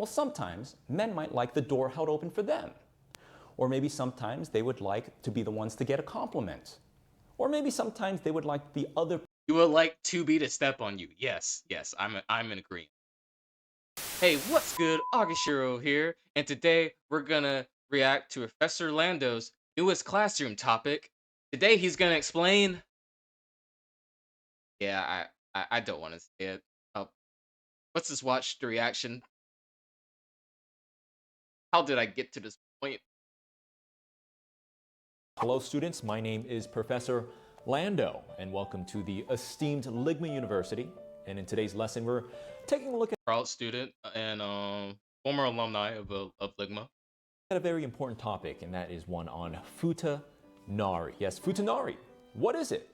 Well, sometimes men might like the door held open for them. Or maybe sometimes they would like to be the ones to get a compliment. Or maybe sometimes they would like the other. You would like 2B to step on you. Yes, I'm in agreement. Hey, what's good? Agashiro here, and today we're gonna react to Professor Lando's newest classroom topic. Today he's gonna explain. Yeah, I don't want to say it. Let's just watch the reaction. How did I get to this point? Hello students, my name is Professor Lando, and welcome to the esteemed Ligma University. And in today's lesson, we're taking a look Proud student and former alumni of Ligma. at a very important topic, and that is one on Futanari. Yes, Futanari. What is it?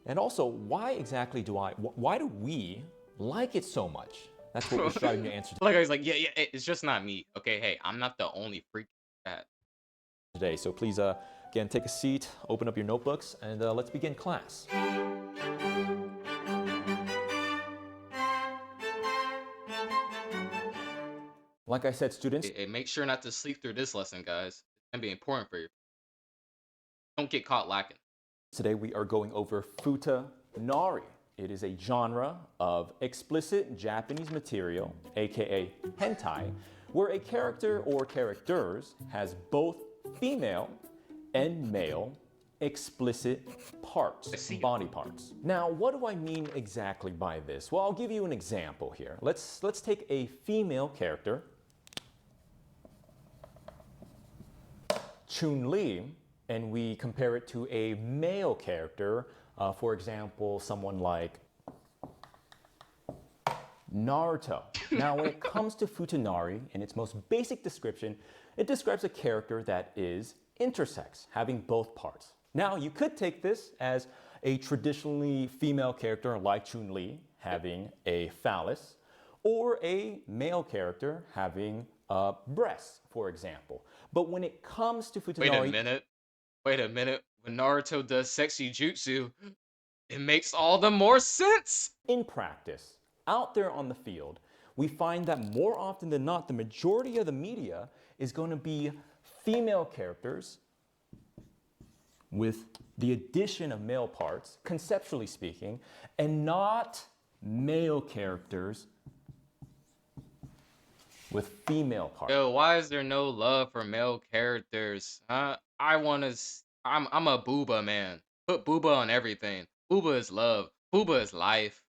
And also, why do we like it so much? That's what we're striving to answer Like I was like, yeah, it's just not me. Okay, hey, I'm not the only freak that. today. So please, again, take a seat, open up your notebooks, and let's begin class. Like I said, students, Hey, make sure not to sleep through this lesson, guys. It's gonna be important for you. Don't get caught lacking. today we are going over Futanari. It is a genre of explicit Japanese material, aka hentai, where a character or characters has both female and male explicit parts, body parts. Now, what do I mean exactly by this? Well, I'll give you an example here. Let's take a female character, Chun-Li, and we compare it to a male character, for example, someone like Naruto. Now, when it comes to Futanari, in its most basic description, it describes a character that is intersex, having both parts. Now, you could take this as a traditionally female character like Chun-Li having a phallus, or a male character having breasts, for example. But when it comes to Futanari... Wait a minute. When Naruto does sexy jutsu, it makes all the more sense. In practice, out there on the field, we find that more often than not, the majority of the media is going to be female characters with the addition of male parts, conceptually speaking, and not male characters with female parts. Yo, why is there no love for male characters? I'm a booba man. Put booba on everything. Booba is love. Booba is life.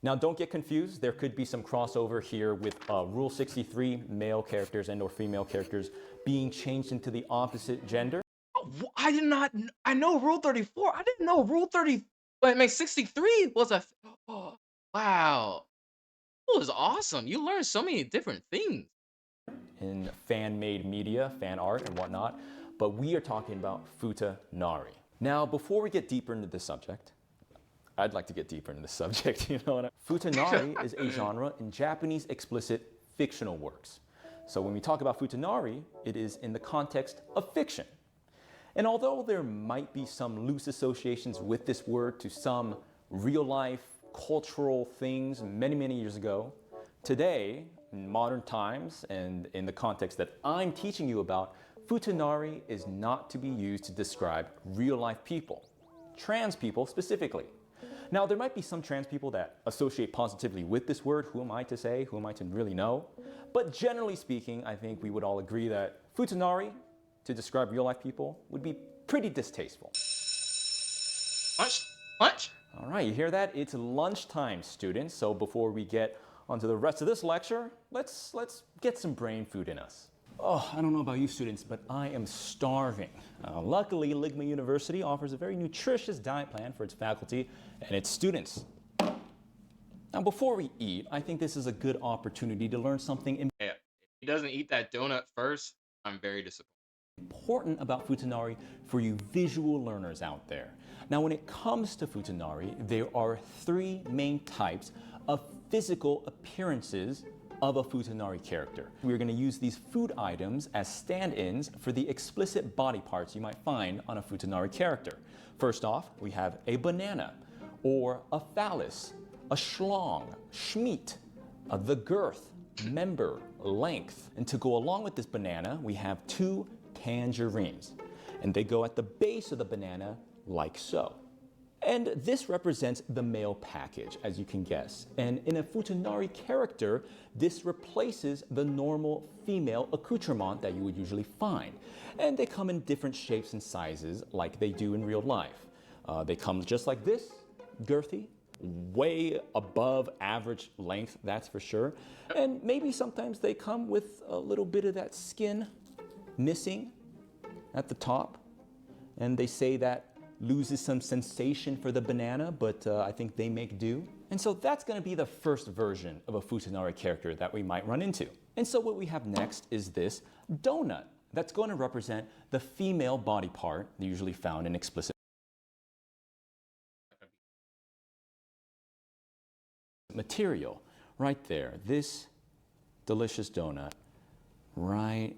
Now, don't get confused. There could be some crossover here with Rule 63, male characters and or female characters being changed into the opposite gender. I did not. I know Rule 34. I didn't know Rule 30. But it makes 63 was a. Oh, wow. It was awesome. You learned so many different things. In fan-made media, fan art and whatnot, but we are talking about Futanari. Now, before we get deeper into this subject, I'd like to get deeper into the subject, you know what I mean? Futanari is a genre in Japanese explicit fictional works. So when we talk about Futanari, it is in the context of fiction. And although there might be some loose associations with this word to some real-life cultural things many, many years ago, today, in modern times, and in the context that I'm teaching you about, Futanari is not to be used to describe real-life people, trans people specifically. Now, there might be some trans people that associate positively with this word. Who am I to say? Who am I to really know? But generally speaking, I think we would all agree that Futanari, to describe real-life people, would be pretty distasteful. Lunch? All right, you hear that? It's lunchtime, students. So before we get onto the rest of this lecture, let's get some brain food in us. Oh, I don't know about you students, but I am starving. Luckily, Ligma University offers a very nutritious diet plan for its faculty and its students. Now, before we eat, I think this is a good opportunity to learn something Yeah, if he doesn't eat that donut first, I'm very disappointed. Important about Futanari for you visual learners out there. Now, when it comes to Futanari, there are three main types of physical appearances of a Futanari character. We're going to use these food items as stand-ins for the explicit body parts you might find on a Futanari character. First off, we have a banana, or a phallus, a schlong, schmeat, the girth, member length. And to go along with this banana, we have 2 tangerines. And they go at the base of the banana like so. And this represents the male package, as you can guess. And in a Futanari character, this replaces the normal female accoutrement that you would usually find. And they come in different shapes and sizes like they do in real life. They come just like this, girthy, way above average length, that's for sure. And maybe sometimes they come with a little bit of that skin missing at the top. And they say that loses some sensation for the banana, but I think they make do. And so that's going to be the first version of a Futanari character that we might run into. And so what we have next is this donut that's going to represent the female body part usually found in explicit material. Right there, this delicious donut, right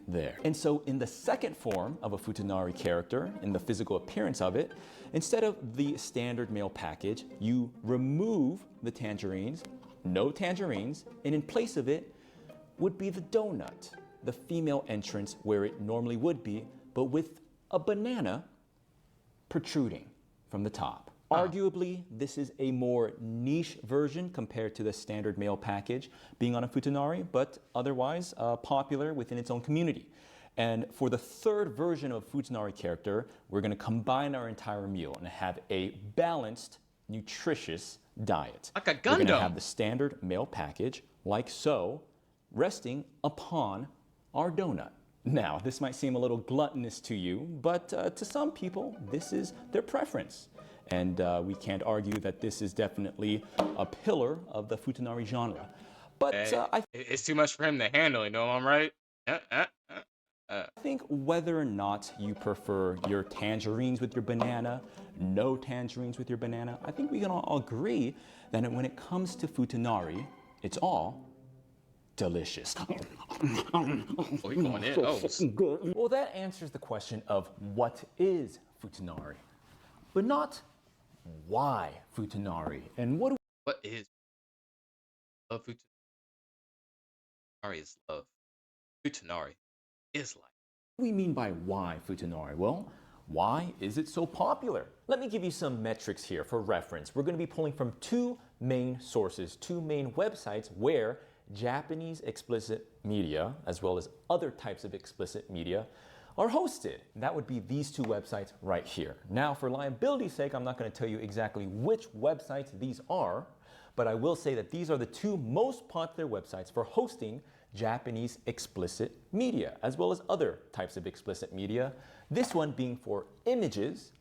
there. And so in the second form of a Futanari character, in the physical appearance of it, instead of the standard male package, you remove the tangerines, no tangerines, and in place of it would be the donut, the female entrance where it normally would be, but with a banana protruding from the top. Arguably, this is a more niche version compared to the standard male package being on a Futanari, but otherwise popular within its own community. And for the third version of a Futanari character, we're going to combine our entire meal and have a balanced, nutritious diet. Like a Gundam. We're going to have the standard male package, like so, resting upon our donut. Now, this might seem a little gluttonous to you, but to some people, this is their preference. And we can't argue that this is definitely a pillar of the Futanari genre. But it's too much for him to handle, you know, I'm right? I think whether or not you prefer your tangerines with your banana, no tangerines with your banana, I think we can all agree that when it comes to Futanari, it's all delicious. Oh, you going in? Oh. Well, that answers the question of what is Futanari, but not why Futanari and what is love Futanari is love. Futanari is life. What do we mean by why Futanari? Well, why is it so popular? Let me give you some metrics here for reference. We're going to be pulling from 2 main sources, 2 main websites where Japanese explicit media, as well as other types of explicit media, are hosted. That would be these 2 websites right here. Now, for liability's sake, I'm not going to tell you exactly which websites these are, but I will say that these are the 2 most popular websites for hosting Japanese explicit media, as well as other types of explicit media. This one being for images,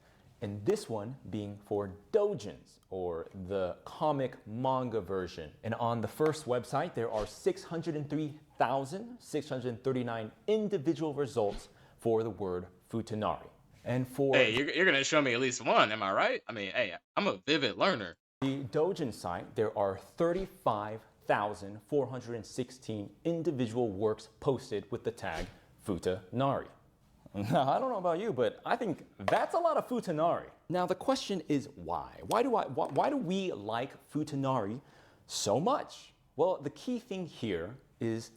and this one being for doujins, or the comic manga version. And on the first website, there are 603,639 individual results for the word Futanari. And for hey, you're gonna show me at least one, am I right? I mean, hey, I'm a vivid learner. The doujin site, there are 35,416 individual works posted with the tag Futanari. Now, I don't know about you, but I think that's a lot of Futanari. Now, the question is why? Why do we like Futanari so much? Well, the key thing here is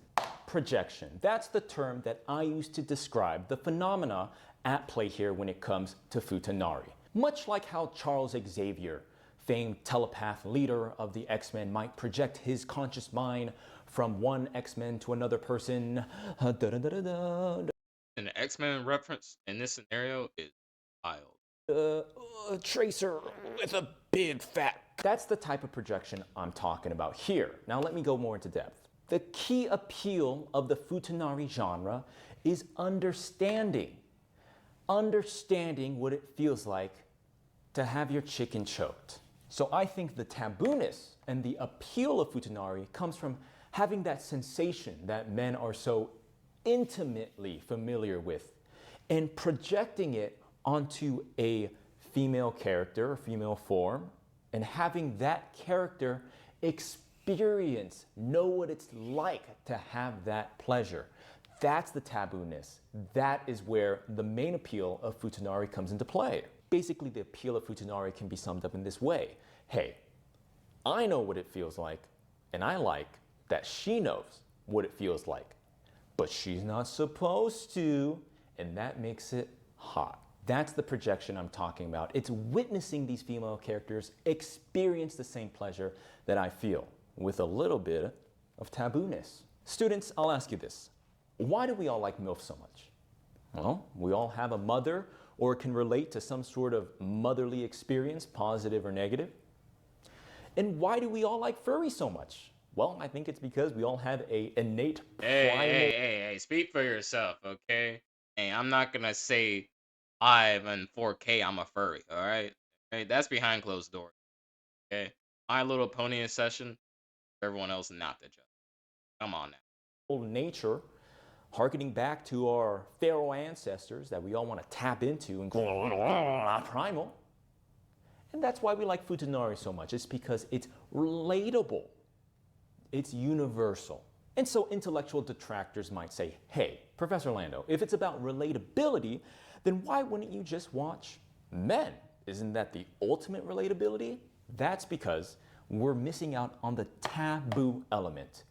projection. That's the term that I use to describe the phenomena at play here when it comes to Futanari. Much like how Charles Xavier, famed telepath leader of the X-Men, might project his conscious mind from one X-Men to another person. An X-Men reference in this scenario is wild. Tracer with a big fat. That's the type of projection I'm talking about here. Now let me go more into depth. The key appeal of the Futanari genre is understanding. Understanding what it feels like to have your chicken choked. So I think the tabooness and the appeal of Futanari comes from having that sensation that men are so intimately familiar with and projecting it onto a female character or female form and having that character experience, know what it's like to have that pleasure. That's the tabooness. That is where the main appeal of Futanari comes into play. Basically, the appeal of Futanari can be summed up in this way. Hey, I know what it feels like, and I like that she knows what it feels like, but she's not supposed to, and that makes it hot. That's the projection I'm talking about. It's witnessing these female characters experience the same pleasure that I feel, with a little bit of tabooness. Students, I'll ask you this. Why do we all like MILF so much? Well, we all have a mother or can relate to some sort of motherly experience, positive or negative. And why do we all like furry so much? Well, I think it's because we all have a innate primal... Hey, speak for yourself, okay? Hey, I'm not gonna say live and 4K I'm a furry, alright? Hey, that's behind closed doors, okay? My Little Pony session, for everyone else not to judge. Come on now. nature, harkening back to our pharaoh ancestors that we all want to tap into and go primal. And that's why we like Futanari so much. It's because it's relatable. It's universal. And so intellectual detractors might say, hey, Professor Lando, if it's about relatability, then why wouldn't you just watch men? Isn't that the ultimate relatability? That's because we're missing out on the taboo element.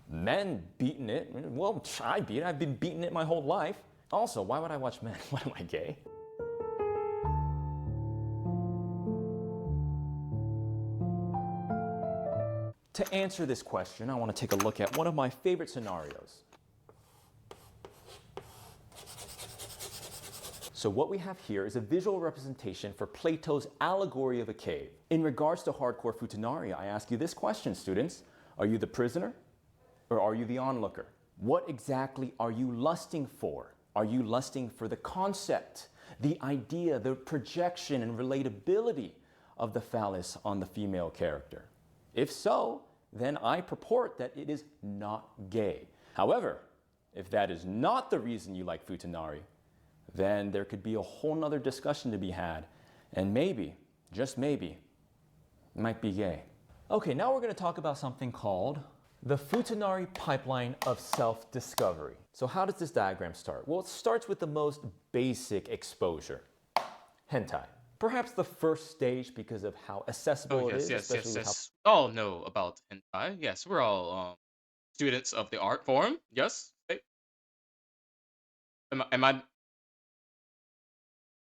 Men beating it, well, I beat it. I've been beating it my whole life. Also, why would I watch men? What, am I gay? To answer this question, I want to take a look at one of my favorite scenarios. So what we have here is a visual representation for Plato's allegory of a cave. In regards to hardcore Futanari, I ask you this question, students. Are you the prisoner or are you the onlooker? What exactly are you lusting for? Are you lusting for the concept, the idea, the projection and relatability of the phallus on the female character? If so, then I purport that it is not gay. However, if that is not the reason you like Futanari, then there could be a whole nother discussion to be had, and maybe, just maybe, it might be gay. Okay, now we're going to talk about something called the Futanari pipeline of self-discovery. So how does this diagram start? Well, it starts with the most basic exposure, hentai. Perhaps the first stage because of how accessible it is, especially with how... all know about hentai. Yes, we're all students of the art form. Yes. Hey. Can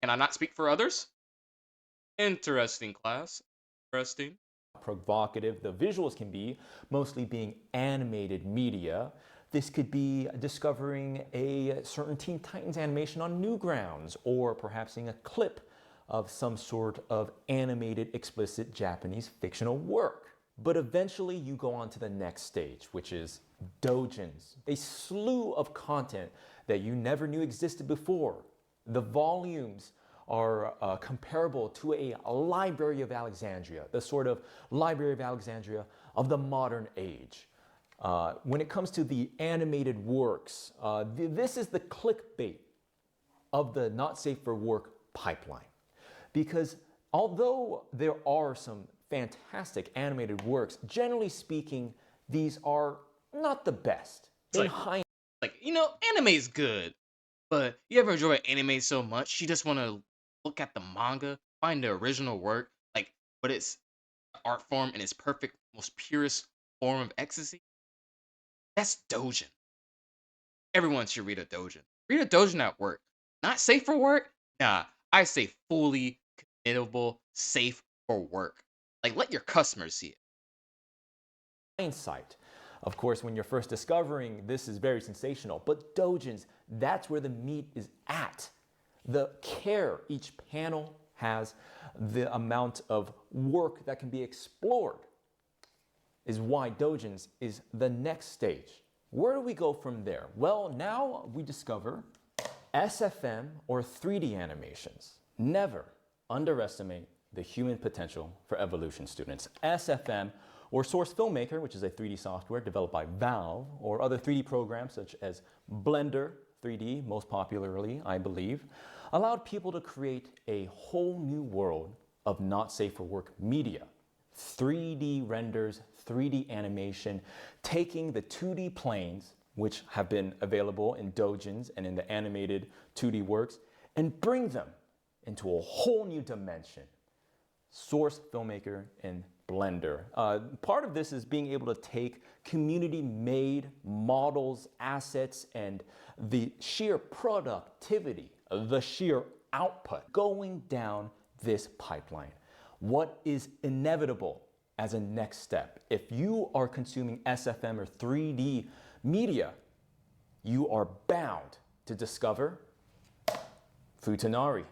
I not speak for others? Interesting class. Interesting. Provocative the visuals can be, mostly being animated media. This could be discovering a certain Teen Titans animation on Newgrounds, or perhaps seeing a clip of some sort of animated, explicit Japanese fictional work. But eventually you go on to the next stage, which is doujins, a slew of content that you never knew existed before. The volumes are comparable to a Library of Alexandria, the sort of Library of Alexandria of the modern age. When it comes to the animated works, this is the clickbait of the not safe for work pipeline. Because although there are some fantastic animated works, generally speaking, these are not the best. Anime's good, but you ever enjoy anime so much you just want to look at the manga, find the original work, but it's art form in its perfect, most purest form of ecstasy? That's doujin. Everyone should read a doujin. Read a doujin at work. Not safe for work? Nah, I say fully committable, safe for work. Let your customers see it. Hindsight. Of course, when you're first discovering, this is very sensational, but doujins, that's where the meat is at. The care each panel has, the amount of work that can be explored is why doujins is the next stage. Where do we go from there? Well, now we discover SFM or 3D animations. Never underestimate the human potential for evolution, students. SFM, or Source Filmmaker, which is a 3D software developed by Valve, or other 3D programs such as Blender 3D, most popularly, I believe, allowed people to create a whole new world of not safe for work media. 3D renders, 3D animation, taking the 2D planes, which have been available in doujins and in the animated 2D works, and bring them into a whole new dimension. Source Filmmaker in blender. Part of this is being able to take community-made models, assets, and the sheer productivity, the sheer output going down this pipeline. What is inevitable as a next step? If you are consuming SFM or 3D media, you are bound to discover Futanari.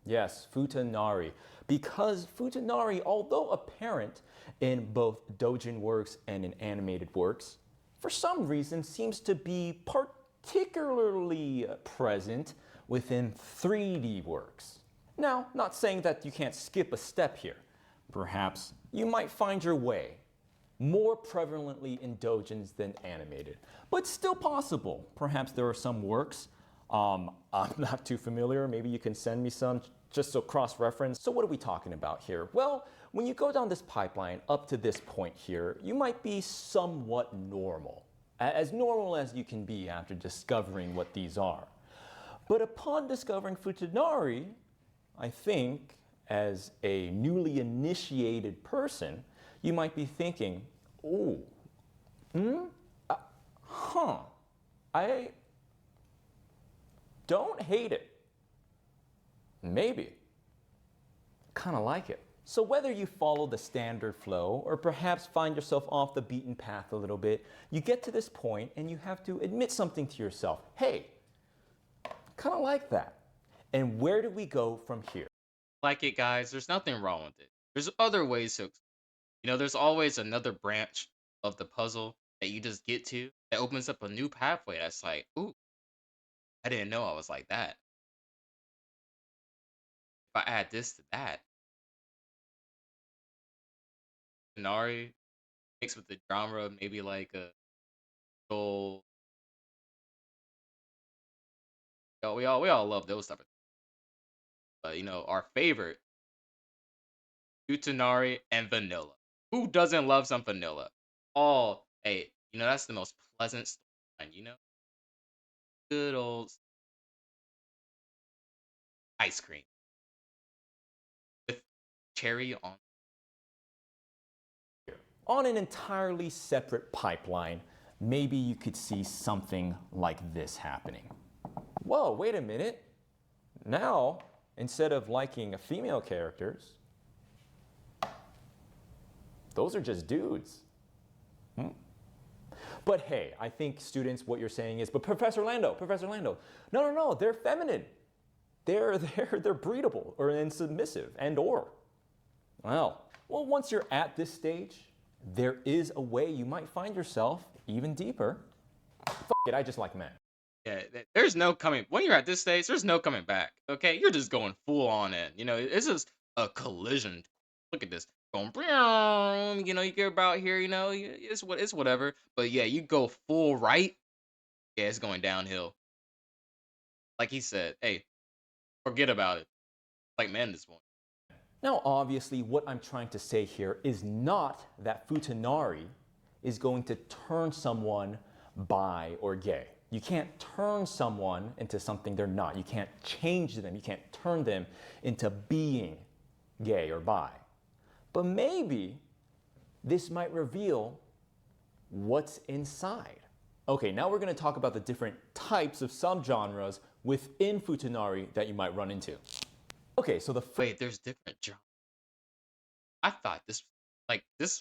Yes, Futanari. Because Futanari, although apparent in both doujin works and in animated works, for some reason seems to be particularly present within 3D works. Now, not saying that you can't skip a step here. Perhaps you might find your way more prevalently in doujins than animated, but still possible. Perhaps there are some works I'm not too familiar. Maybe you can send me some just so cross-reference. So what are we talking about here? Well, when you go down this pipeline up to this point here, you might be somewhat normal, as normal as you can be after discovering what these are. But upon discovering Futanari, I think as a newly initiated person, you might be thinking, oh, I don't hate it. Maybe. Kind of like it. So whether you follow the standard flow or perhaps find yourself off the beaten path a little bit, you get to this point and you have to admit something to yourself. Hey, kind of like that. And where do we go from here? Like it, guys. There's nothing wrong with it. There's other ways to, there's always another branch of the puzzle that you just get to that opens up a new pathway that's like, ooh, I didn't know I was like that. If I add this to that, Futanari mixed with the genre, maybe like a soul. We all love those type of things. But our favorite, Futanari and vanilla. Who doesn't love some vanilla? All hey, that's the most pleasant storyline, good old ice cream with cherry on. On an entirely separate pipeline, maybe you could see something like this happening. Whoa, wait a minute. Now, instead of liking female characters, those are just dudes. But hey, I think students, what you're saying is, but Professor Lando, no, they're feminine. They're breedable and submissive and or. Well, once you're at this stage, there is a way you might find yourself even deeper. Fuck it, I just like men. Yeah, there's no coming. When you're at this stage, there's no coming back. Okay, you're just going full on in. It's just a collision. Look at this, going. You get about here. It's whatever. But yeah, you go full right. Yeah, it's going downhill. Like he said, hey, forget about it. Like men this morning. Now, obviously, what I'm trying to say here is not that Futanari is going to turn someone bi or gay. You can't turn someone into something they're not. You can't change them. You can't turn them into being gay or bi. But maybe this might reveal what's inside. Okay, now we're going to talk about the different types of subgenres within Futanari that you might run into. Okay, so wait, there's different genres. I thought this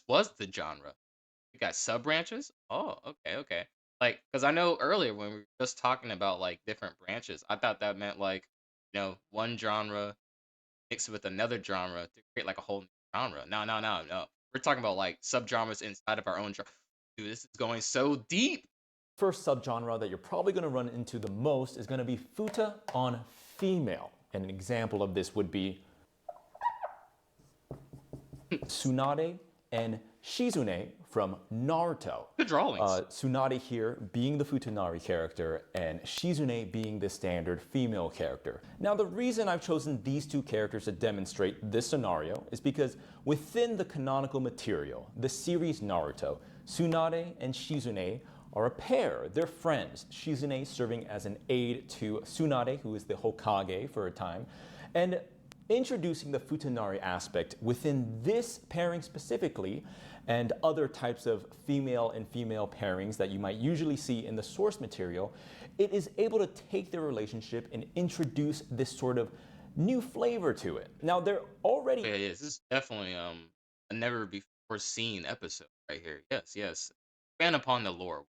was the genre. You got sub branches? Oh, okay. Like, because I know earlier when we were just talking about like different branches, I thought that meant like, one genre mixed with another genre to create like a whole new genre. No. We're talking about like subgenres inside of our own genre. Dude, this is going so deep. First subgenre that you're probably going to run into the most is going to be futa on female. And an example of this would be Tsunade and Shizune from Naruto. Good drawings. Tsunade here being the Futanari character and Shizune being the standard female character. Now the reason I've chosen these two characters to demonstrate this scenario is because within the canonical material, the series Naruto, Tsunade and Shizune are a pair. They're friends. Shizune serving as an aide to Tsunade, who is the Hokage for a time, and introducing the Futanari aspect within this pairing specifically, and other types of female and female pairings that you might usually see in the source material, it is able to take the relationship and introduce this sort of new flavor to it. Now, they're already Yeah, this is definitely a never before seen episode right here. Yes, yes. Expand upon the lore.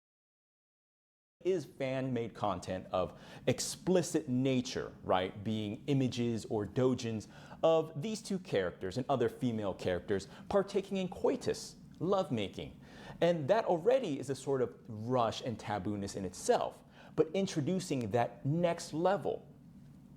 is fan-made content of explicit nature, right? Being images or dojins of these two characters and other female characters partaking in coitus, lovemaking. And that already is a sort of rush and tabooness in itself. But introducing that next level,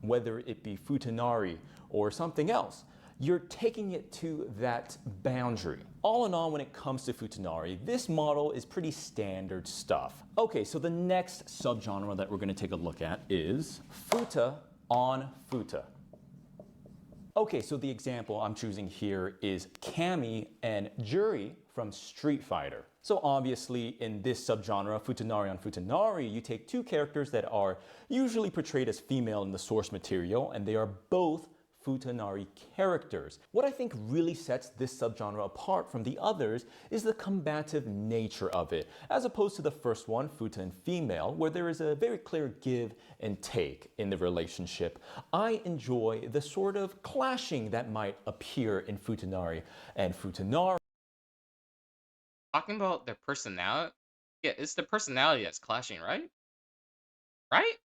whether it be Futanari or something else, you're taking it to that boundary. All in all, when it comes to Futanari, this model is pretty standard stuff. Okay, so the next subgenre that we're going to take a look at is Futa on Futa. Okay, so the example I'm choosing here is Cammy and Juri from Street Fighter. So obviously in this subgenre, Futanari on Futanari, you take two characters that are usually portrayed as female in the source material, and they are both Futanari characters. What I think really sets this subgenre apart from the others is the combative nature of it, as opposed to the first one, Futa and female, where there is a very clear give and take in the relationship. I enjoy the sort of clashing that might appear in Futanari and Futanari. Talking about their personality. Yeah, it's the personality that's clashing, right? Right?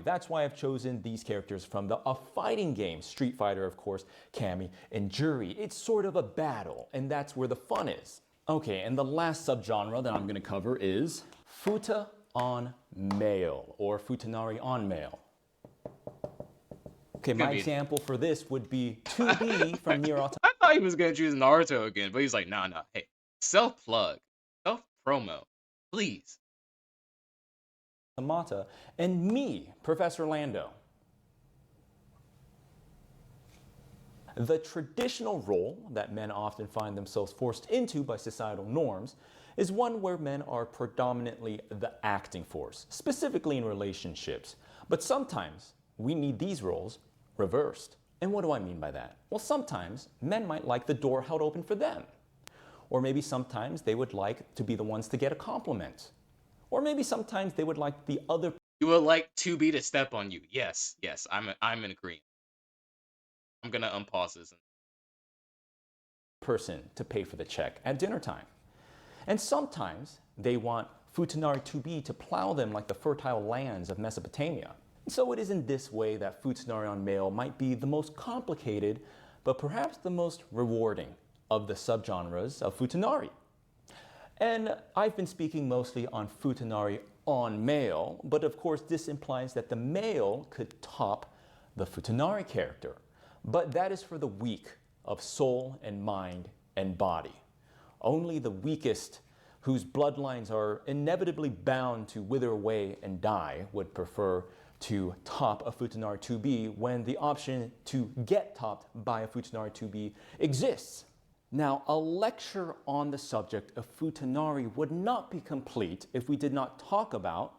That's why I've chosen these characters from a fighting game, Street Fighter, of course, Cammy and Juri. It's sort of a battle, and that's where the fun is. Okay, and the last subgenre that I'm going to cover is Futa on male, or Futanari on male. Okay, my example for this would be 2B from Nier Automata. I thought he was gonna choose Naruto again, but he's like, nah, nah. Hey, self-plug, self-promo, please. And me, Professor Lando. The traditional role that men often find themselves forced into by societal norms is one where men are predominantly the acting force, specifically in relationships. But sometimes we need these roles reversed. And what do I mean by that? Well, sometimes men might like the door held open for them. Or maybe sometimes they would like to be the ones to get a compliment. Or maybe sometimes they would like the other. You would like 2B to step on you. Yes, yes, I'm in agreement. I'm gonna unpause this. Person to pay for the check at dinner time. And sometimes they want Futanari 2B to plow them like the fertile lands of Mesopotamia. So it is in this way that Futanari on male might be the most complicated, but perhaps the most rewarding of the subgenres of Futanari. And I've been speaking mostly on Futanari on male, but of course this implies that the male could top the Futanari character. But that is for the weak of soul and mind and body. Only the weakest, whose bloodlines are inevitably bound to wither away and die, would prefer to top a Futanari 2B when the option to get topped by a Futanari 2B exists. Now, a lecture on the subject of Futanari would not be complete if we did not talk about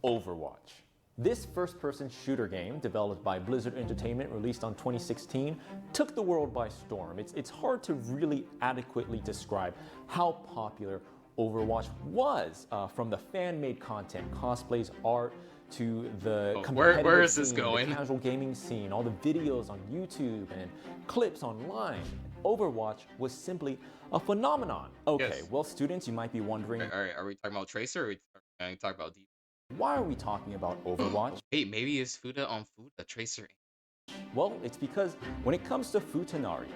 Overwatch. This first-person shooter game, developed by Blizzard Entertainment, released on 2016, took the world by storm. It's hard to really adequately describe how popular Overwatch was, from the fan-made content, cosplays, art, to the competitive where is this scene, going? the casual gaming scene, all the videos on YouTube and clips online. Overwatch was simply a phenomenon. Okay, Yes. well, students, you might be wondering, All right, are we talking about Tracer or are we going to talk about Deep? why are we talking about Overwatch? Hey, maybe it's Futa on Futa, Tracer. Well, it's because when it comes to Futanari,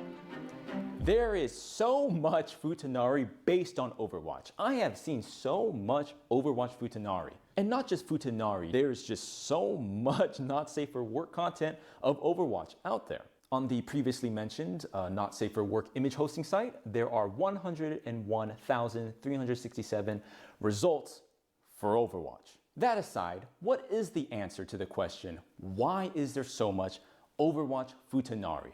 there is so much Futanari based on Overwatch. I have seen so much Overwatch Futanari. And not just Futanari, there's just so much not safe for work content of Overwatch out there. On the previously mentioned not safe for work image hosting site, there are 101,367 results for Overwatch. That aside, what is the answer to the question, why is there so much Overwatch Futanari?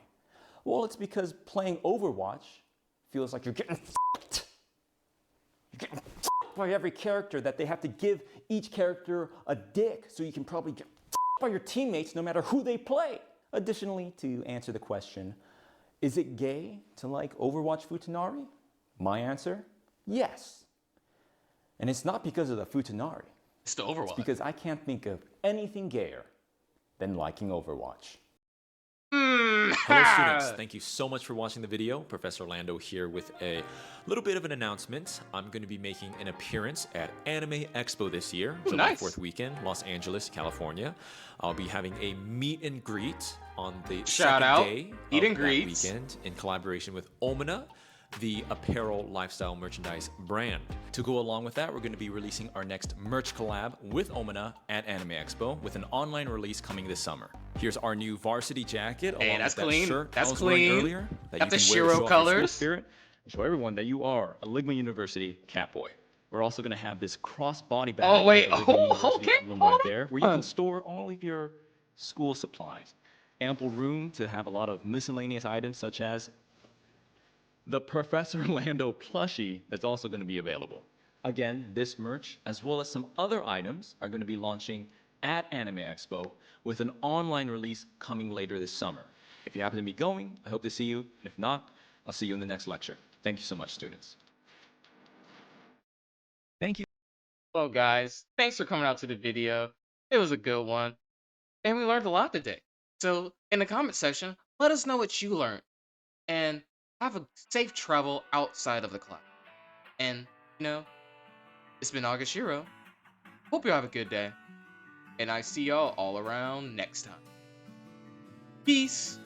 Well, it's because playing Overwatch feels like you're getting f***ed. You're getting f***ed by every character, that they have to give each character a dick so you can probably get f***ed by your teammates no matter who they play. Additionally, to answer the question, is it gay to like Overwatch Futanari? My answer, yes. And it's not because of the Futanari. It's the Overwatch. It's because I can't think of anything gayer than liking Overwatch. Hello students, thank you so much for watching the video. Professor Lando here with a little bit of an announcement. I'm going to be making an appearance at Anime Expo this year, July 4th weekend, Los Angeles, California. I'll be having a meet and greet on the second day of that weekend in collaboration with Omina, the apparel lifestyle merchandise brand. To go along with that, we're going to be releasing our next merch collab with Omina at Anime Expo with an online release coming this summer. Here's our new varsity jacket along with that shirt I was wearing earlier that you can wear to show off your school spirit and show everyone that you are a Ligma University Catboy. We're also going to have this cross-body bag right there where you can store all of your school supplies. Ample room to have a lot of miscellaneous items such as the Professor Lando plushie that's also going to be available. Again, this merch, as well as some other items, are going to be launching at Anime Expo with an online release coming later this summer. If you happen to be going, I hope to see you. If not, I'll see you in the next lecture. Thank you so much, students. Thank you. Well, guys, thanks for coming out to the video. It was a good one, and we learned a lot today. So, in the comment section, let us know what you learned, and have a safe travel outside of the class. And, it's been Agashiro. Hope you have a good day. And I see y'all all around next time. Peace.